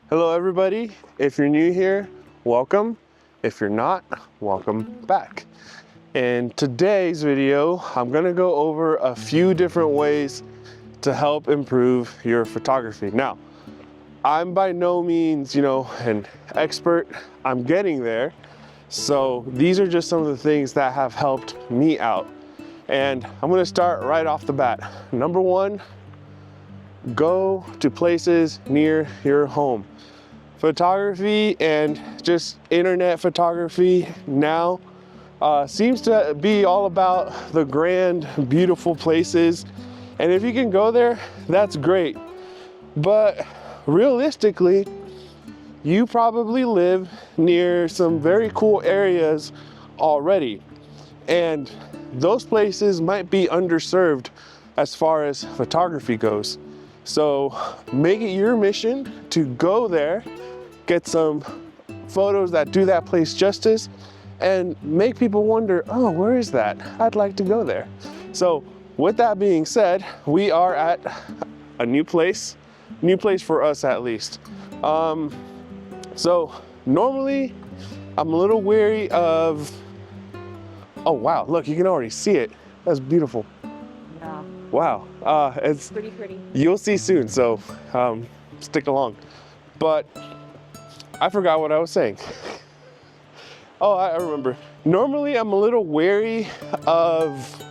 Hello everybody, if you're new here, welcome. If you're not, welcome back. In today's video, I'm gonna go over a few different ways to help improve your photography. Now, I'm by no means, an expert. I'm getting there. So these are just some of the things that have helped me out. And I'm gonna start right off the bat. Number one, go to places near your home. Photography and just internet photography now seems to be all about the grand, beautiful places. And if you can go there, that's great. But realistically, you probably live near some very cool areas already. And those places might be underserved as far as photography goes. So make it your mission to go there, get some photos that do that place justice, and make people wonder, oh, where is that? I'd like to go there. So with that being said, we are at a new place for us at least. So normally I'm a little weary of, oh wow, look, you can already see it. That's beautiful. Yeah. Wow, it's pretty. You'll see soon, so stick along. But I forgot what I was saying. Oh, I remember. Normally I'm a little wary of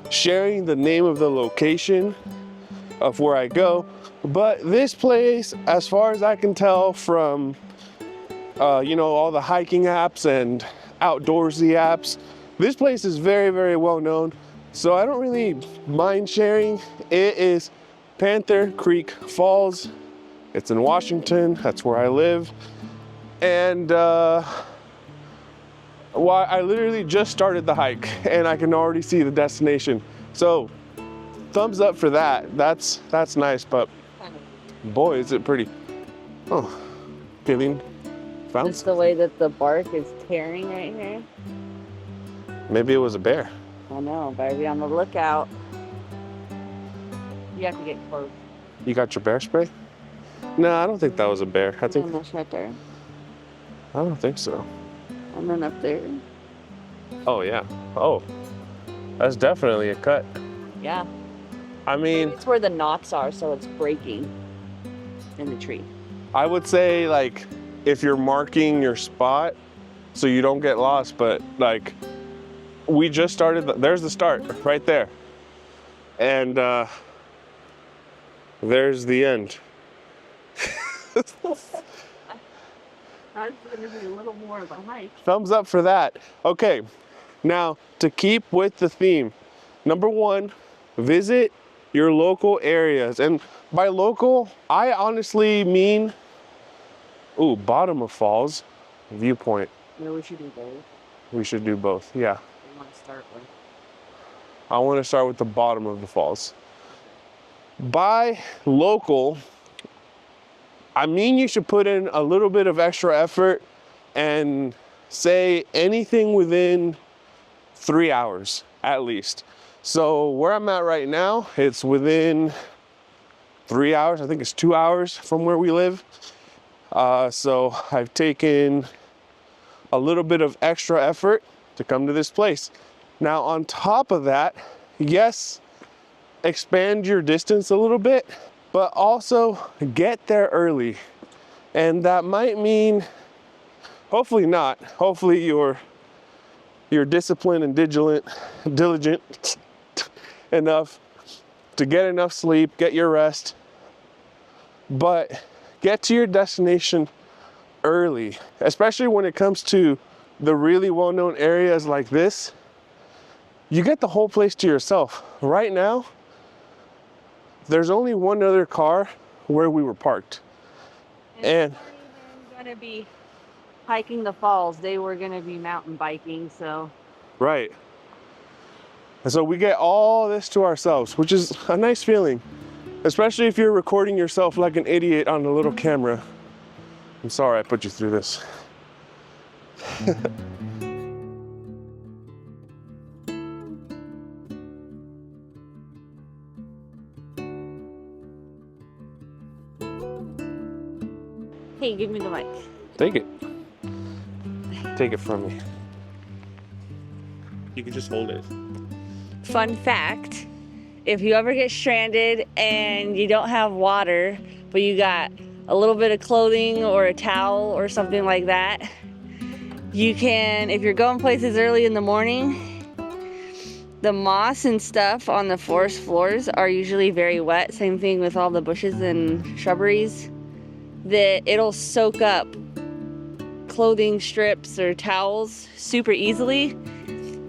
sharing the name of the location of where I go, but this place, as far as I can tell from all the hiking apps and outdoorsy apps, this place is very, very well known. So I don't really mind sharing. It is Panther Creek Falls. It's in Washington, that's where I live. And I literally just started the hike and I can already see the destination. So thumbs up for that. That's nice, but boy, is it pretty. Oh, feeling found? Just the way that the bark is tearing right here. Maybe it was a bear. I know, better be on the lookout. You have to get close. You got your bear spray? No, I don't think that was a bear. I think that's right there. I don't think so. And then up there. Oh yeah. Oh, that's definitely a cut. Yeah. I mean, it's where the knots are, so it's breaking in the tree. I would say like if you're marking your spot so you don't get lost, but like we just started, there's the start right there. And there's the end. That's going to be a little more of a hike. Thumbs up for that. Okay, now to keep with the theme, number one, visit your local areas. And by local, I honestly mean, bottom of falls, viewpoint. No, we should do both. We should do both, yeah. I want to start with. I want to start with the bottom of the falls. By local, I mean you should put in a little bit of extra effort and say anything within 3 hours at least. So where I'm at right now, it's within 3 hours. I think it's 2 hours from where we live. So I've taken a little bit of extra effort to come to this place. Now on top of that, yes, expand your distance a little bit, but also get there early. And that might mean, hopefully not, hopefully you're disciplined and diligent enough to get enough sleep, get your rest, but get to your destination early, especially when it comes to the really well-known areas like this. You get the whole place to yourself. Right now, there's only one other car where we were parked. And we're going to be hiking the falls. They were going to be mountain biking, so. Right. And so we get all this to ourselves, which is a nice feeling, especially if you're recording yourself like an idiot on a little camera. I'm sorry I put you through this. Hey, give me the mic. Take it. Take it from me. You can just hold it. Fun fact, if you ever get stranded and you don't have water, but you got a little bit of clothing or a towel or something like that, you can, if you're going places early in the morning, the moss and stuff on the forest floors are usually very wet. Same thing with all the bushes and shrubberies, that it'll soak up clothing strips or towels super easily,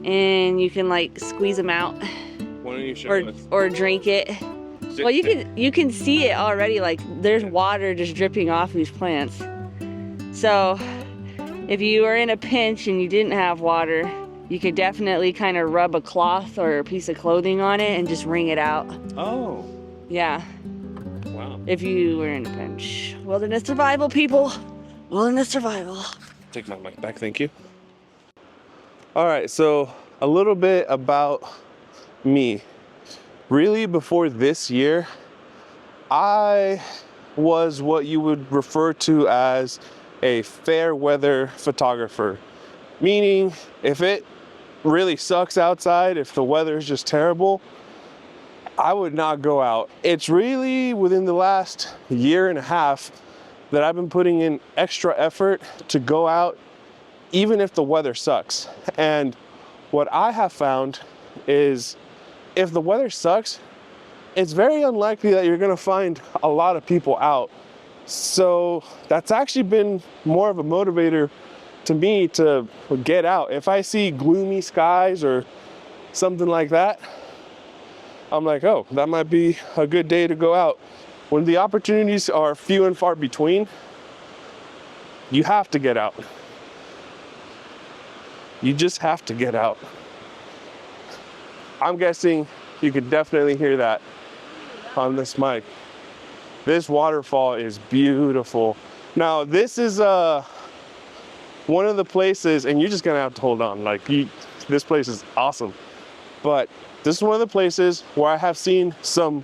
and you can like squeeze them out. Why don't you show us? Or drink it. Well, you can see it already. Like there's water just dripping off these plants. So if you are in a pinch and you didn't have water, you could definitely kind of rub a cloth or a piece of clothing on it and just wring it out. Oh. Yeah. Wow. If you were in a pinch. Wilderness survival, people. Wilderness survival. Take my mic back, thank you. All right, so a little bit about me. Really, before this year, I was what you would refer to as a fair weather photographer. Meaning, if it really sucks outside, if the weather is just terrible, I would not go out. It's really within the last year and a half that I've been putting in extra effort to go out even if the weather sucks. And what I have found is if the weather sucks, it's very unlikely that you're gonna find a lot of people out. So that's actually been more of a motivator to me to get out. If I see gloomy skies or something like that, I'm like, oh, that might be a good day to go out. When the opportunities are few and far between, you have to get out. You just have to get out. I'm guessing you could definitely hear that on this mic. This waterfall is beautiful. Now, this is one of the places, and you're just gonna have to hold on. Like, this place is awesome. But this is one of the places where I have seen some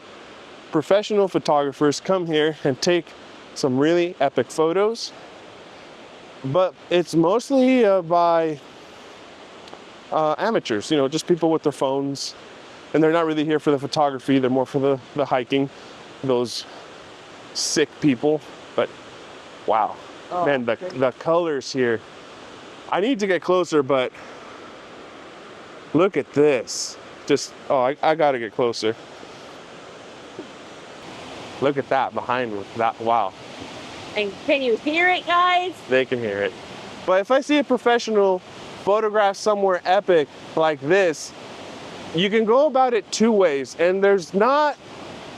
professional photographers come here and take some really epic photos. But it's mostly by amateurs, you know, just people with their phones. And they're not really here for the photography, they're more for the hiking, those sick people. But wow, oh, man, the colors here. I need to get closer, but look at this. Just, oh, I gotta get closer. Look at that behind me, that, wow. And can you hear it, guys? They can hear it. But if I see a professional photograph somewhere epic like this, you can go about it two ways, and there's not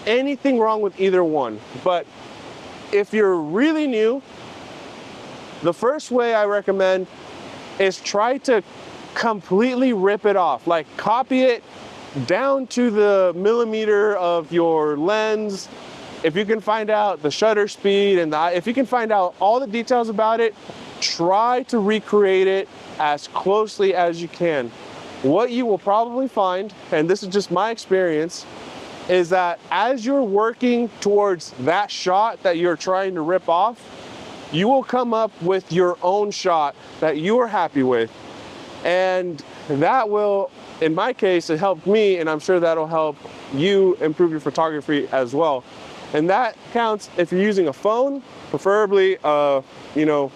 anything wrong with either one. But if you're really new, the first way I recommend is try to completely rip it off. Like, copy it down to the millimeter of your lens. If you can find out the shutter speed and if you can find out all the details about it, try to recreate it as closely as you can. What you will probably find, and this is just my experience, is that as you're working towards that shot that you're trying to rip off, you will come up with your own shot that you are happy with. And that will, in my case, it helped me, and I'm sure that'll help you improve your photography as well. And that counts if you're using a phone, preferably, you know,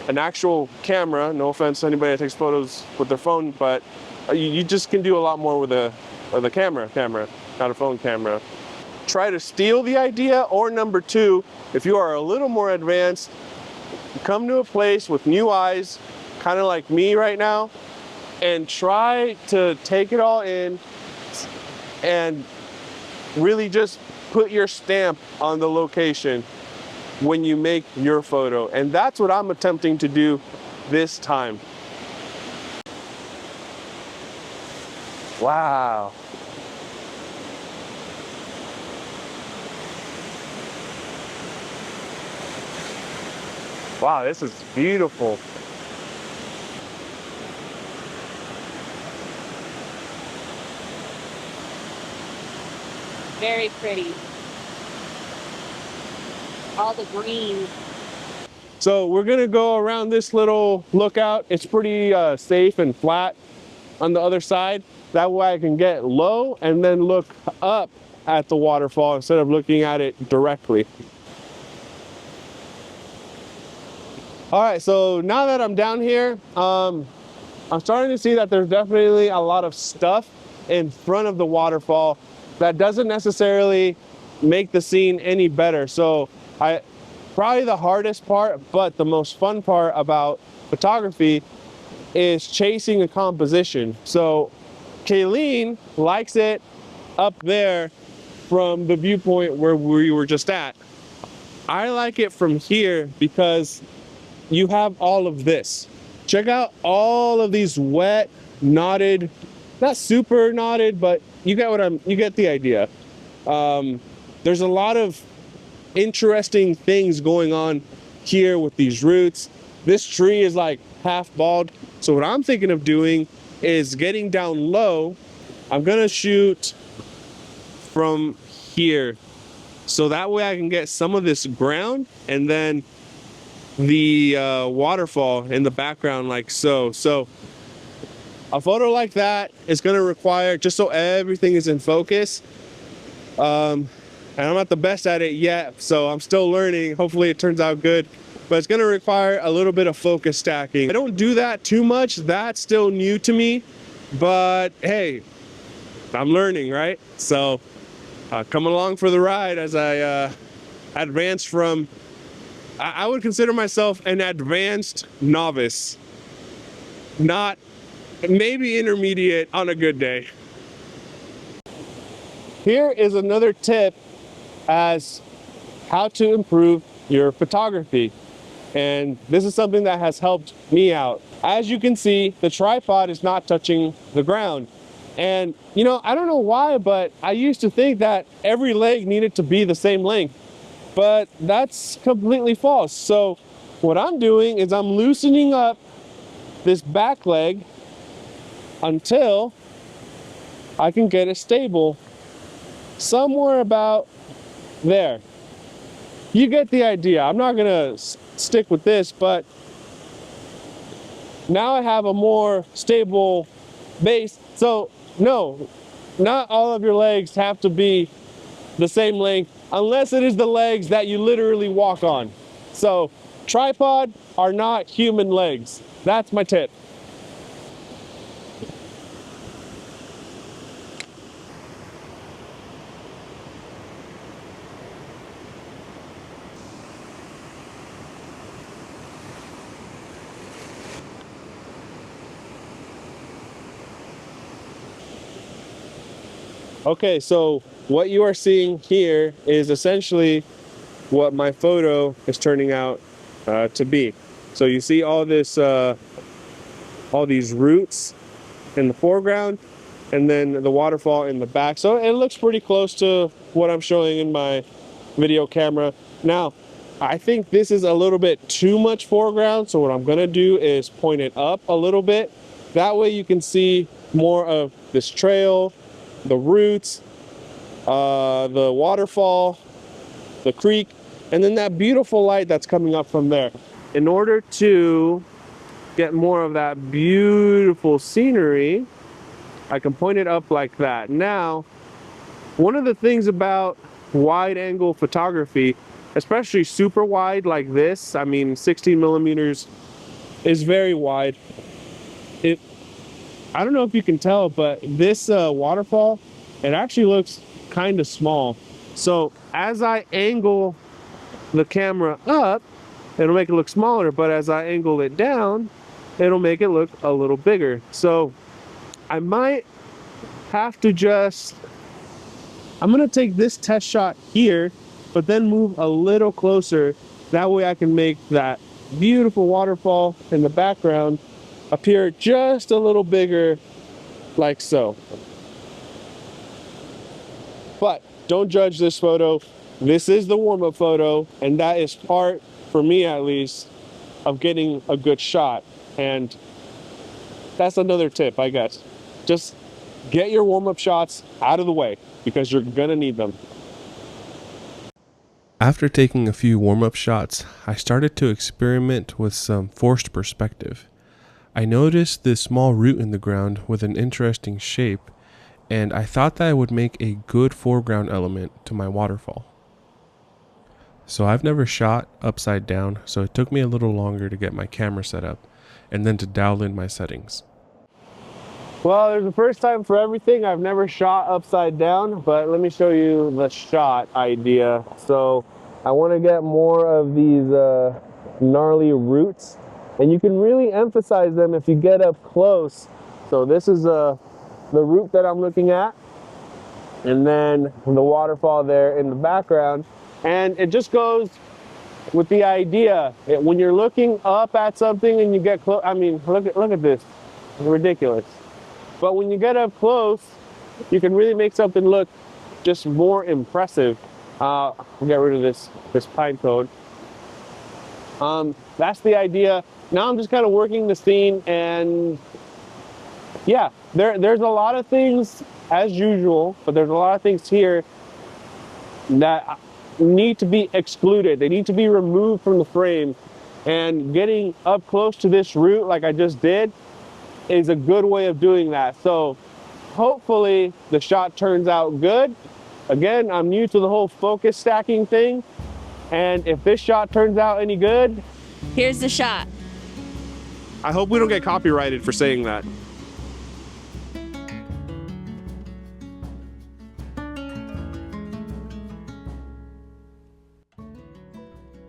an actual camera. No offense to anybody that takes photos with their phone, but you just can do a lot more with a camera, not a phone camera. Try to steal the idea, or number two, if you are a little more advanced, come to a place with new eyes, kind of like me right now, and try to take it all in and really just put your stamp on the location when you make your photo. And that's what I'm attempting to do this time. Wow. Wow, this is beautiful. Very pretty. All the green. So we're gonna go around this little lookout. It's pretty safe and flat on the other side. That way I can get low and then look up at the waterfall instead of looking at it directly. All right, so now that I'm down here, I'm starting to see that there's definitely a lot of stuff in front of the waterfall that doesn't necessarily make the scene any better. So probably the hardest part, but the most fun part about photography is chasing a composition. So Kayleen likes it up there from the viewpoint where we were just at. I like it from here because you have all of this. Check out all of these wet, knotted, not super knotted, but you get the idea. There's a lot of interesting things going on here with these roots. This tree is like half bald. So what I'm thinking of doing is getting down low. I'm gonna shoot from here. So that way I can get some of this ground and then the waterfall in the background like so. So a photo like that is gonna require, just so everything is in focus, and I'm not the best at it yet, so I'm still learning. Hopefully it turns out good, but it's gonna require a little bit of focus stacking. I don't do that too much. That's still new to me, but hey, I'm learning, right? So come along for the ride as I advance from, I would consider myself an advanced novice, not maybe intermediate on a good day. Here is another tip as how to improve your photography. And this is something that has helped me out. As you can see, the tripod is not touching the ground. And you know, I don't know why, but I used to think that every leg needed to be the same length, but that's completely false. So what I'm doing is I'm loosening up this back leg until I can get it stable somewhere about there. You get the idea. I'm not gonna stick with this, but now I have a more stable base. So no, not all of your legs have to be the same length unless it is the legs that you literally walk on. So tripod are not human legs. That's my tip. Okay, so what you are seeing here is essentially what my photo is turning out to be. So you see all this, all these roots in the foreground, and then the waterfall in the back. So it looks pretty close to what I'm showing in my video camera. Now, I think this is a little bit too much foreground, so what I'm gonna do is point it up a little bit. That way you can see more of this trail, the roots, the waterfall, the creek, and then that beautiful light that's coming up from there. In order to get more of that beautiful scenery, I can point it up like that. Now, one of the things about wide angle photography, especially super wide like this, I mean 16 millimeters is very wide. I don't know if you can tell, but this waterfall, it actually looks kind of small. So as I angle the camera up, it'll make it look smaller, but as I angle it down, it'll make it look a little bigger. So I might have to I'm gonna take this test shot here, but then move a little closer. That way I can make that beautiful waterfall in the background appear just a little bigger, like so. But don't judge this photo. This is the warm-up photo, and that is part, for me at least, of getting a good shot. And that's another tip, I guess. Just get your warm-up shots out of the way because you're gonna need them. After taking a few warm-up shots, I started to experiment with some forced perspective. I noticed this small root in the ground with an interesting shape, and I thought that it would make a good foreground element to my waterfall. So I've never shot upside down, so it took me a little longer to get my camera set up, and then to dial in my settings. Well, there's a first time for everything. I've never shot upside down, but let me show you the shot idea. So I want to get more of these gnarly roots, and you can really emphasize them if you get up close. So this is the root that I'm looking at, and then the waterfall there in the background. And it just goes with the idea. When you're looking up at something and you get close, I mean, look at this. It's ridiculous. But when you get up close, you can really make something look just more impressive. I'll get rid of this pine cone. That's the idea. Now I'm just kind of working the scene, and yeah, there's a lot of things as usual, but there's a lot of things here that need to be excluded. They need to be removed from the frame, and getting up close to this root like I just did is a good way of doing that. So hopefully the shot turns out good. Again, I'm new to the whole focus stacking thing, and if this shot turns out any good, Here's the shot. I hope we don't get copyrighted for saying that.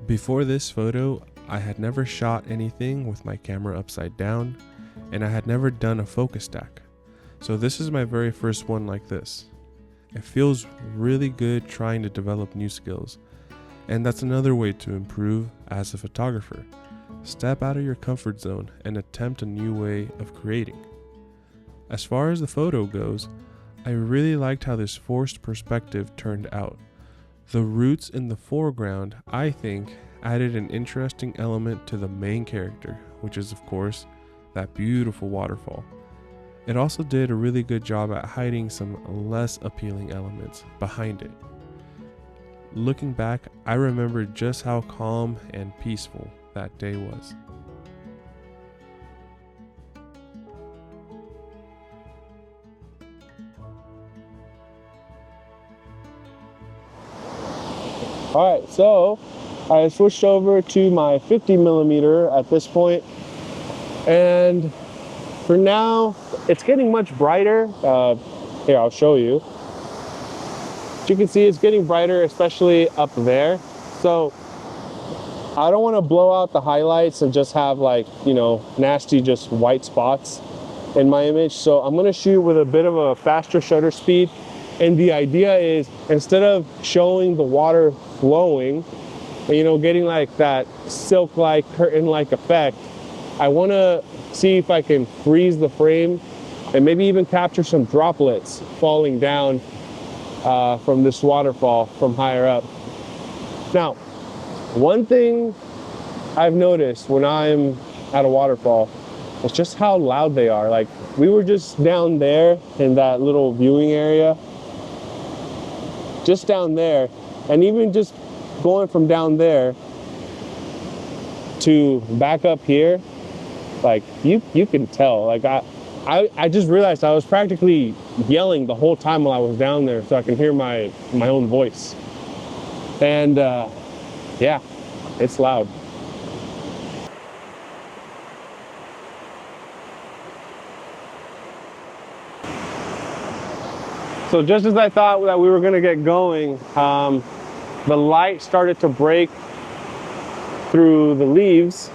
Before this photo, I had never shot anything with my camera upside down, and I had never done a focus stack. So this is my very first one like this. It feels really good trying to develop new skills, and that's another way to improve as a photographer. Step out of your comfort zone and attempt a new way of creating. As far as the photo goes, I really liked how this forced perspective turned out. The roots in the foreground, I think, added an interesting element to the main character, which is of course that beautiful waterfall. It also did a really good job at hiding some less appealing elements behind it. Looking back, I remember just how calm and peaceful that day was. All right, so I switched over to my 50mm at this point, and for now it's getting much brighter. Here, I'll show you. As you can see, it's getting brighter, especially up there. So I don't want to blow out the highlights and just have, like, you know, nasty just white spots in my image. So I'm going to shoot with a bit of a faster shutter speed, and the idea is, instead of showing the water flowing, you know, getting like that silk-like, curtain-like effect, I want to see if I can freeze the frame and maybe even capture some droplets falling down from this waterfall from higher up. Now, one thing I've noticed when I'm at a waterfall is just how loud they are. Like, we were just down there in that little viewing area, just down there, and even just going from down there to back up here, like, you can tell. Like, I just realized I was practically yelling the whole time while I was down there, so I can hear my own voice. And yeah, it's loud. So just as I thought that we were gonna get going, the light started to break through the leaves,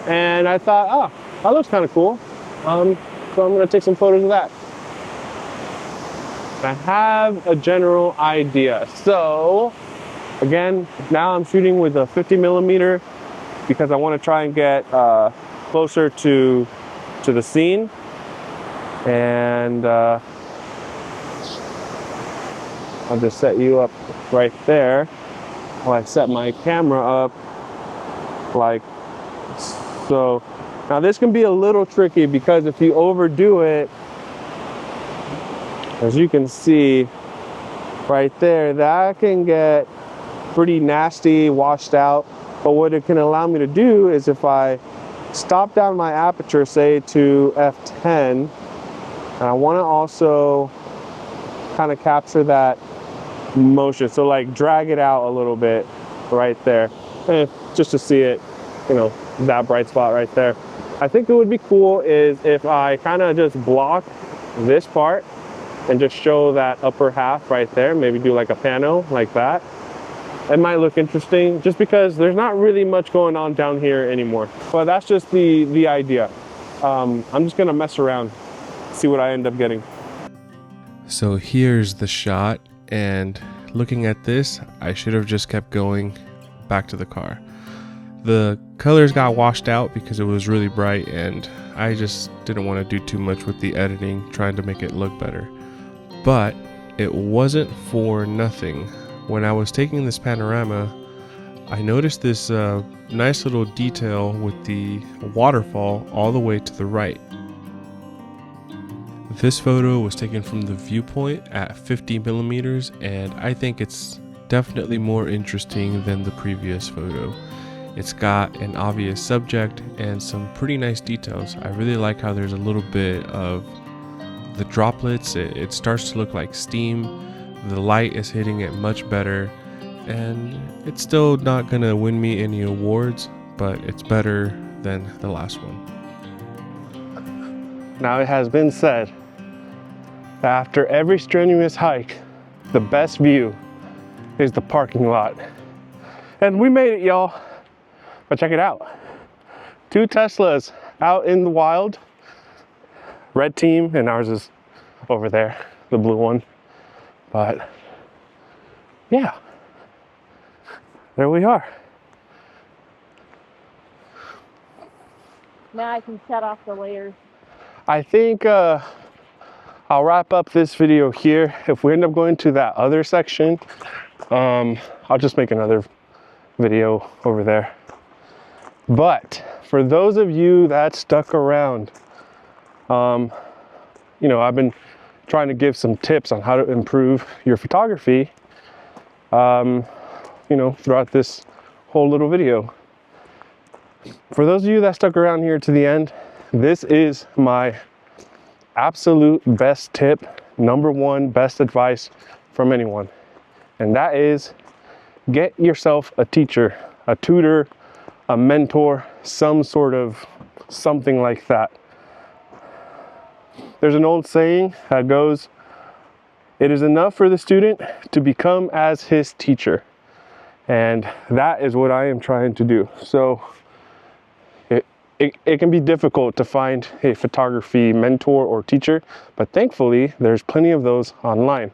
and I thought, oh, that looks kind of cool. So I'm gonna take some photos of that. I have a general idea. So again, now I'm shooting with a 50mm because I want to try and get closer to the scene. And I'll just set you up right there while I set my camera up like so. Now this can be a little tricky because if you overdo it, as you can see right there, that can get pretty nasty, washed out. But what it can allow me to do is if I stop down my aperture, say to f10, and I want to also kind of capture that motion, so like drag it out a little bit right there, just to see it, you know, that bright spot right there. I think it would be cool is if I kind of just block this part and just show that upper half right there, maybe do like a pano like that. It might look interesting just because there's not really much going on down here anymore. But that's just the idea. I'm just gonna mess around, see what I end up getting. So here's the shot, and looking at this, I should have just kept going back to the car. The colors got washed out because it was really bright, and I just didn't want to do too much with the editing, trying to make it look better. But it wasn't for nothing. When I was taking this panorama, I noticed this nice little detail with the waterfall all the way to the right. This photo was taken from the viewpoint at 50 millimeters, and I think it's definitely more interesting than the previous photo. It's got an obvious subject and some pretty nice details. I really like how there's a little bit of the droplets. It starts to look like steam. The light is hitting it much better, and it's still not gonna win me any awards, but it's better than the last one. Now it has been said that after every strenuous hike, the best view is the parking lot. And we made it, y'all. But check it out. 2 Teslas out in the wild. Red team, and ours is over there, the blue one. But yeah, there we are. Now I can shut off the layers. I think I'll wrap up this video here. If we end up going to that other section, I'll just make another video over there. But for those of you that stuck around, you know, I've been trying to give some tips on how to improve your photography, you know, throughout this whole little video. For those of you that stuck around here to the end, this is my absolute best tip, #1 best advice from anyone. And that is, get yourself a teacher, a tutor, a mentor, some sort of something like that. There's an old saying that goes, it is enough for the student to become as his teacher. And that is what I am trying to do. So it can be difficult to find a photography mentor or teacher, but thankfully there's plenty of those online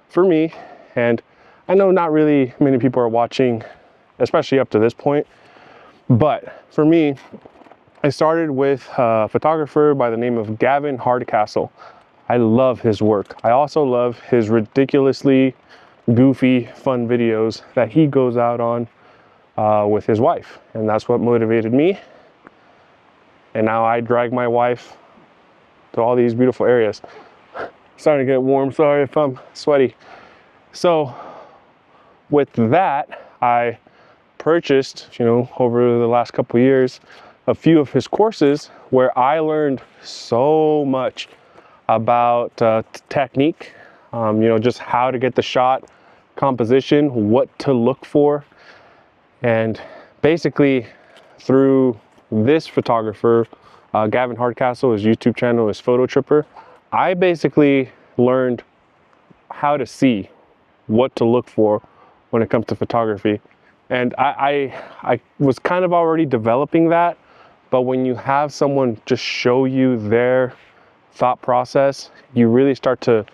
for me. And I know not really many people are watching, especially up to this point, but for me, I started with a photographer by the name of Gavin Hardcastle. I love his work. I also love his ridiculously goofy, fun videos that he goes out on with his wife. And that's what motivated me. And now I drag my wife to all these beautiful areas. Starting to get warm, sorry if I'm sweaty. So with that, I purchased, you know, over the last couple years, a few of his courses where I learned so much about technique, you know, just how to get the shot, composition, what to look for. And basically through this photographer, Gavin Hardcastle, his YouTube channel is Fototripper, I basically learned how to see, what to look for when it comes to photography. And I was kind of already developing that, but when you have someone just show you their thought process, you really start to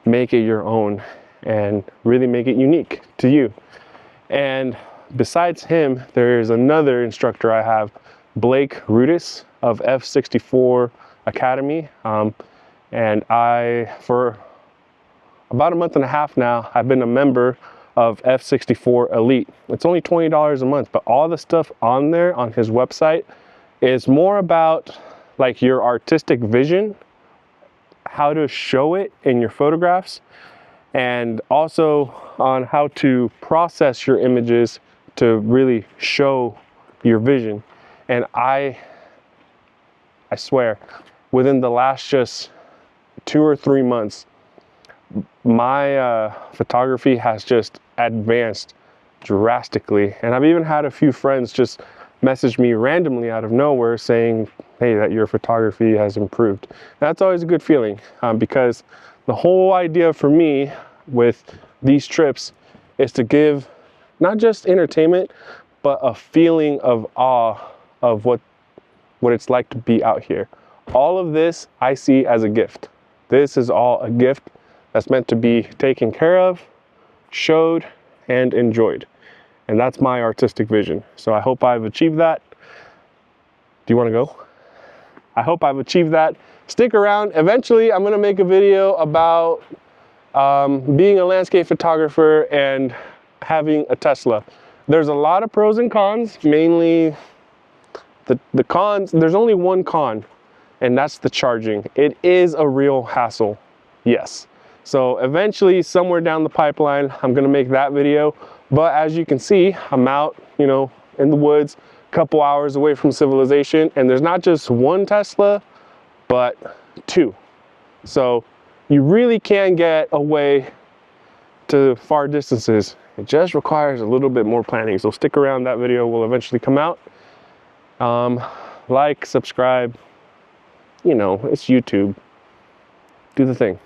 make it your own and really make it unique to you. And besides him, there's another instructor I have, Blake Rudis of F64 Academy. And for about a month and a half now, I've been a member of F64 Elite. It's only $20 a month, but all the stuff on there on his website is more about like your artistic vision, how to show it in your photographs. and also on how to process your images to really show your vision. And I swear, within the last just 2 or 3 months, my photography has just advanced drastically. And I've even had a few friends just message me randomly out of nowhere saying, hey, that your photography has improved. That's always a good feeling, because the whole idea for me with these trips is to give not just entertainment, but a feeling of awe of what it's like to be out here. All of this I see as a gift. This is all a gift that's meant to be taken care of, showed, and enjoyed. And that's my artistic vision. So I hope I've achieved that. Do you want to go? I hope I've achieved that. Stick around. Eventually, I'm going to make a video about being a landscape photographer and having a Tesla. There's a lot of pros and cons, mainly the cons. There's only one con, and that's the charging. It is a real hassle, yes. So eventually, somewhere down the pipeline, I'm gonna make that video. But as you can see, I'm out, you know, in the woods, a couple hours away from civilization, and there's not just one Tesla, but 2. So you really can get away to far distances. It just requires a little bit more planning. So stick around, that video will eventually come out. Like, subscribe, you know, it's YouTube. Do the thing.